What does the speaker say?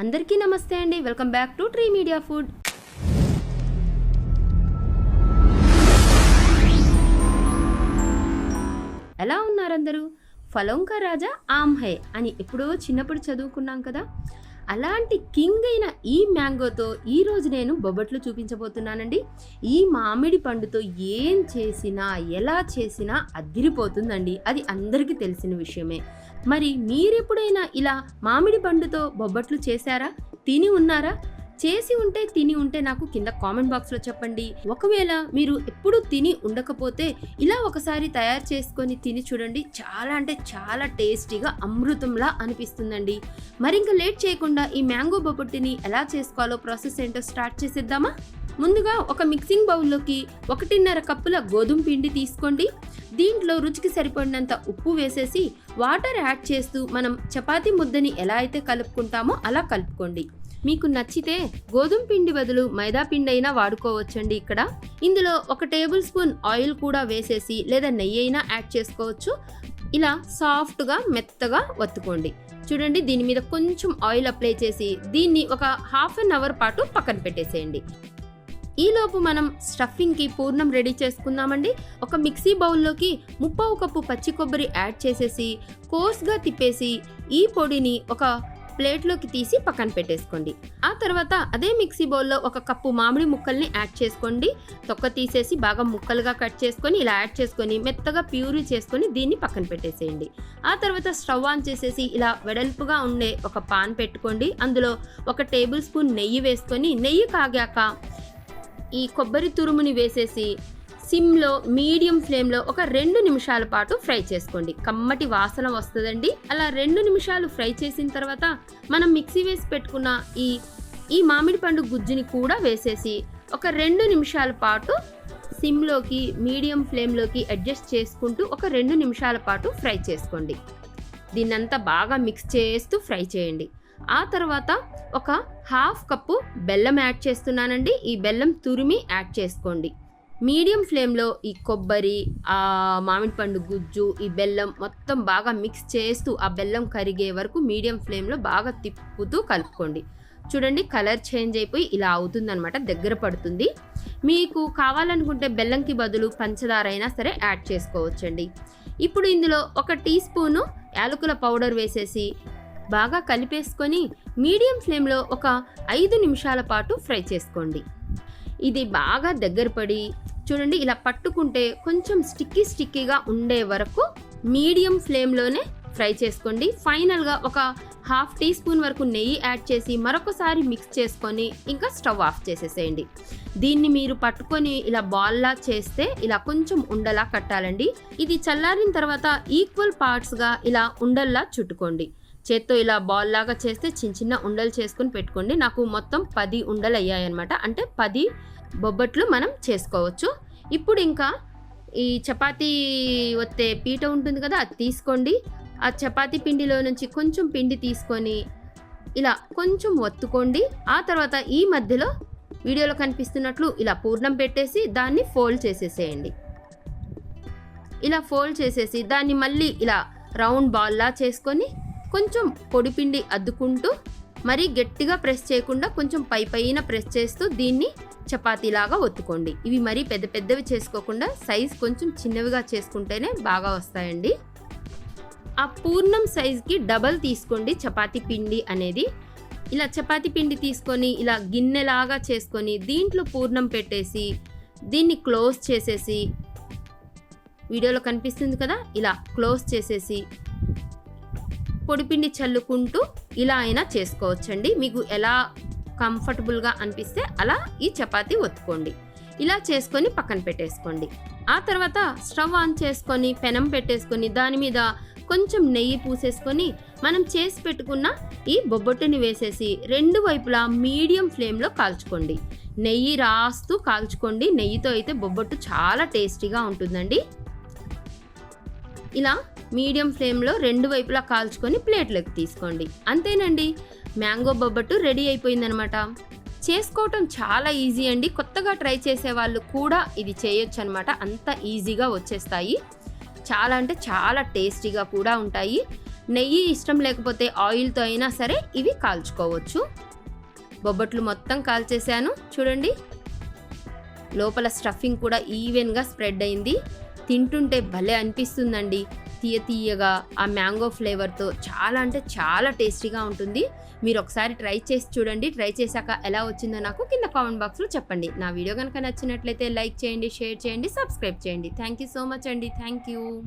అందరికీ నమస్తే అండి. Welcome back to tree media food. ఎలా ఉన్నారు అందరూ? ఫలం కా రాజా ఆమ్ హై అని ఎప్పుడో చిన్నప్పుడు చదువుకున్నాం కదా. అలాంటి కింగ్ అయిన ఈ మ్యాంగోతో ఈరోజు నేను బొబ్బట్లు చూపించబోతున్నానండి. ఈ మామిడి పండుతో ఏం చేసినా ఎలా చేసినా అద్దిరిపోతుందండి. అది అందరికీ తెలిసిన విషయమే. మరి మీరెప్పుడైనా ఇలా మామిడి పండుతో బొబ్బట్లు చేశారా? తిని ఉన్నారా? చేసి ఉంటే తిని ఉంటే నాకు కింద కామెంట్ బాక్స్లో చెప్పండి. ఒకవేళ మీరు ఎప్పుడు తిని ఉండకపోతే ఇలా ఒకసారి తయారు చేసుకొని తిని చూడండి. చాలా అంటే చాలా టేస్టీగా అమృతంలా అనిపిస్తుందండి. మరి ఇంకా లేట్ చేయకుండా ఈ మ్యాంగో బొబ్బట్టుని ఎలా చేసుకోవాలో ప్రాసెస్ ఏంటో స్టార్ట్ చేసేద్దామా? ముందుగా ఒక మిక్సింగ్ బౌల్లోకి 1.5 కప్పుల గోధుమ పిండి తీసుకోండి. దీంట్లో రుచికి సరిపడినంత ఉప్పు వేసేసి వాటర్ యాడ్ చేస్తూ మనం చపాతీ ముద్దని ఎలా అయితే కలుపుకుంటామో అలా కలుపుకోండి. మీకు నచ్చితే గోధుమ పిండి బదులు మైదా పిండి అయినా వాడుకోవచ్చండి. ఇక్కడ ఇందులో 1 టేబుల్ స్పూన్ ఆయిల్ కూడా వేసేసి లేదా నెయ్యి అయినా యాడ్ చేసుకోవచ్చు. ఇలా సాఫ్ట్గా మెత్తగా వత్తుకోండి. చూడండి, దీని మీద కొంచెం ఆయిల్ అప్లై చేసి దీన్ని ఒక హాఫ్ అన్ అవర్ పాటు పక్కన పెట్టేసేయండి. ఈలోపు మనం స్టఫింగ్కి పూర్ణం రెడీ చేసుకుందామండి. ఒక మిక్సీ బౌల్లోకి 1/2 కప్పు పచ్చి కొబ్బరి యాడ్ చేసేసి కోర్స్గా తిప్పేసి ఈ పొడిని ఒక ప్లేట్లోకి తీసి పక్కన పెట్టేసుకోండి. ఆ తర్వాత అదే మిక్సీ బౌల్లో 1 కప్పు మామిడి ముక్కల్ని యాడ్ చేసుకోండి. తొక్క తీసేసి బాగా ముక్కలుగా కట్ చేసుకొని ఇలా యాడ్ చేసుకొని మెత్తగా ప్యూరీ చేసుకొని దీన్ని పక్కన పెట్టేసేయండి. ఆ తర్వాత స్టవ్ ఆన్ చేసేసి ఇలా వెడల్పుగా ఉండే ఒక పాన్ పెట్టుకోండి. అందులో 1 టేబుల్ స్పూన్ నెయ్యి వేసుకొని నెయ్యి కాగాక ఈ కొబ్బరి తురుముని వేసేసి సిమ్లో మీడియం ఫ్లేమ్లో ఒక 2 నిమిషాల పాటు ఫ్రై చేసుకోండి. కమ్మటి వాసన వస్తుందండి. అలా 2 నిమిషాలు ఫ్రై చేసిన తర్వాత మనం మిక్సీ వేసి పెట్టుకున్న ఈ మామిడి పండు గుజ్జుని కూడా వేసేసి ఒక 2 నిమిషాల పాటు సిమ్లోకి మీడియం ఫ్లేమ్లోకి అడ్జస్ట్ చేసుకుంటూ ఒక 2 నిమిషాల పాటు ఫ్రై చేసుకోండి. దీన్నంతా బాగా మిక్స్ చేస్తూ ఫ్రై చేయండి. ఆ తర్వాత ఒక 1/2 కప్పు బెల్లం యాడ్ చేస్తున్నానండి. ఈ బెల్లం తురిమి యాడ్ చేసుకోండి. మీడియం ఫ్లేమ్లో ఈ కొబ్బరి, ఆ మామిడి పండు గుజ్జు, ఈ బెల్లం మొత్తం బాగా మిక్స్ చేస్తూ ఆ బెల్లం కరిగే వరకు మీడియం ఫ్లేమ్లో బాగా తిప్పుతూ కలుపుకోండి. చూడండి, కలర్ చేంజ్ అయిపోయి ఇలా అవుతుందన్నమాట, దగ్గర పడుతుంది. మీకు కావాలనుకుంటే బెల్లంకి బదులు పంచదార అయినా సరే యాడ్ చేసుకోవచ్చండి. ఇప్పుడు ఇందులో 1 టీ స్పూను యాలకుల పౌడర్ వేసేసి బాగా కలిపేసుకొని మీడియం ఫ్లేమ్లో ఒక 5 నిమిషాల పాటు ఫ్రై చేసుకోండి. ఇది బాగా దగ్గర పడి చూడండి ఇలా పట్టుకుంటే కొంచెం స్టిక్కీగా ఉండే వరకు మీడియం ఫ్లేమ్లోనే ఫ్రై చేసుకోండి. ఫైనల్గా ఒక 1/2 టీ స్పూన్ వరకు నెయ్యి యాడ్ చేసి మరొకసారి మిక్స్ చేసుకొని ఇంకా స్టవ్ ఆఫ్ చేసేసేయండి. దీన్ని మీరు పట్టుకొని ఇలా బాల్లా చేస్తే ఇలా కొంచెం ఉండలా కట్టాలండి. ఇది చల్లారిన తర్వాత ఈక్వల్ పార్ట్స్గా ఇలా ఉండల్లా చుట్టుకోండి. చేత్తో ఇలా బాల్ లాగా చేస్తే చిన్న ఉండలు చేసుకొని పెట్టుకోండి. నాకు మొత్తం 10 ఉండలు అయ్యాయన్నమాట. అంటే 10 బొబ్బట్లు మనం చేసుకోవచ్చు. ఇప్పుడు ఇంకా ఈ చపాతీ ఒత్తే పీట ఉంటుంది కదా, అది తీసుకోండి. ఆ చపాతీ పిండిలో నుంచి కొంచెం పిండి తీసుకొని ఇలా కొంచెం ఒత్తుకోండి. ఆ తర్వాత ఈ మధ్యలో వీడియోలో కనిపిస్తున్నట్లు ఇలా పూర్ణం పెట్టేసి దాన్ని ఫోల్డ్ చేసేసేయండి. ఇలా ఫోల్డ్ చేసేసి దాన్ని మళ్ళీ ఇలా రౌండ్ బాల్లా చేసుకొని కొంచెం పొడిపిండి అద్దుకుంటూ మరీ గట్టిగా ప్రెస్ చేయకుండా కొంచెం పైన ప్రెస్ చేస్తూ దీన్ని చపాతీలాగా ఒత్తుకోండి. ఇవి మరీ పెద్దవి చేసుకోకుండా సైజ్ కొంచెం చిన్నవిగా చేసుకుంటేనే బాగా వస్తాయండి. ఆ పూర్ణం సైజ్కి డబల్ తీసుకోండి చపాతీ పిండి అనేది. ఇలా చపాతీ పిండి తీసుకొని ఇలా గిన్నెలాగా చేసుకొని దీంట్లో పూర్ణం పెట్టేసి దీన్ని క్లోజ్ చేసేసి వీడియోలో కనిపిస్తుంది కదా, ఇలా క్లోజ్ చేసేసి పొడిపిండి చల్లుకుంటూ ఇలా అయినా చేసుకోవచ్చండి. మీకు ఎలా కంఫర్టబుల్గా అనిపిస్తే అలా ఈ చపాతీ ఒత్తుకోండి. ఇలా చేసుకొని పక్కన పెట్టేసుకోండి. ఆ తర్వాత స్టవ్ ఆన్ చేసుకొని పెనం పెట్టేసుకొని దాని మీద కొంచెం నెయ్యి పూసేసుకొని మనం చేసి పెట్టుకున్న ఈ బొబ్బట్టుని వేసేసి 2 వైపులా మీడియం ఫ్లేమ్లో కాల్చుకోండి. నెయ్యి రాస్తూ కాల్చుకోండి. నెయ్యితో అయితే బొబ్బట్టు చాలా టేస్టీగా ఉంటుందండి. ఇలా మీడియం ఫ్లేమ్లో 2 వైపులా కాల్చుకొని ప్లేట్లోకి తీసుకోండి. అంతేనండి, మ్యాంగో బొబ్బట్టు రెడీ అయిపోయిందనమాట. చేసుకోవటం చాలా ఈజీ అండి. కొత్తగా ట్రై చేసే వాళ్ళు కూడా ఇది చేయొచ్చు అనమాట. అంత ఈజీగా వచ్చేస్తాయి. చాలా అంటే చాలా టేస్టీగా కూడా ఉంటాయి. నెయ్యి ఇష్టం లేకపోతే ఆయిల్తో అయినా సరే ఇవి కాల్చుకోవచ్చు. బొబ్బట్లు మొత్తం కాల్చేసాను చూడండి. లోపల స్టఫింగ్ కూడా ఈవెన్గా స్ప్రెడ్ అయింది. తింటుంటే భలే అనిపిస్తుందండి. తీయగా ఆ మ్యాంగో ఫ్లేవర్తో చాలా అంటే చాలా టేస్టీగా ఉంటుంది. మీరు ఒకసారి ట్రై చేసి చూడండి. ట్రై చేశాక ఎలా వచ్చిందో నాకు కింద కామెంట్ బాక్స్లో చెప్పండి. నా వీడియో కనుక నచ్చినట్లయితే లైక్ చేయండి, షేర్ చేయండి, సబ్స్క్రైబ్ చేయండి. థ్యాంక్ యూ సో మచ్ అండి. Thank you.